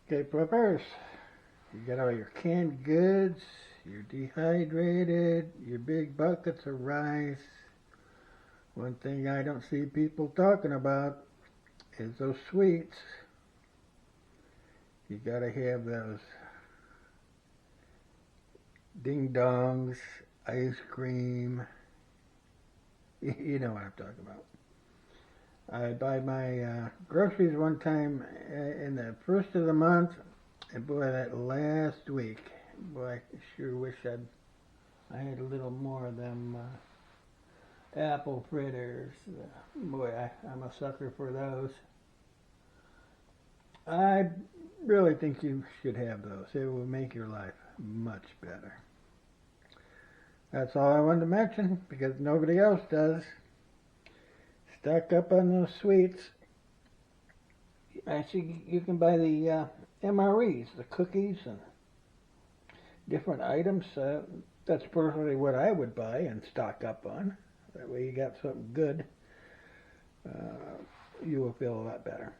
Okay, flippers. You got all your canned goods, you're dehydrated, your big buckets of rice. One thing I don't see people talking about is those sweets. You gotta have those ding dongs, ice cream. You know what I'm talking about. I buy my groceries one time in the first of the month, and boy, that last week, boy, I sure wish I had a little more of them apple fritters. Boy, I'm a sucker for those. I really think you should have those. It will make your life much better. That's all I wanted to mention because nobody else does. Stock up on those sweets. Actually, you can buy the MREs, the cookies and different items. That's personally what I would buy and stock up on. That way you got something good. You will feel a lot better.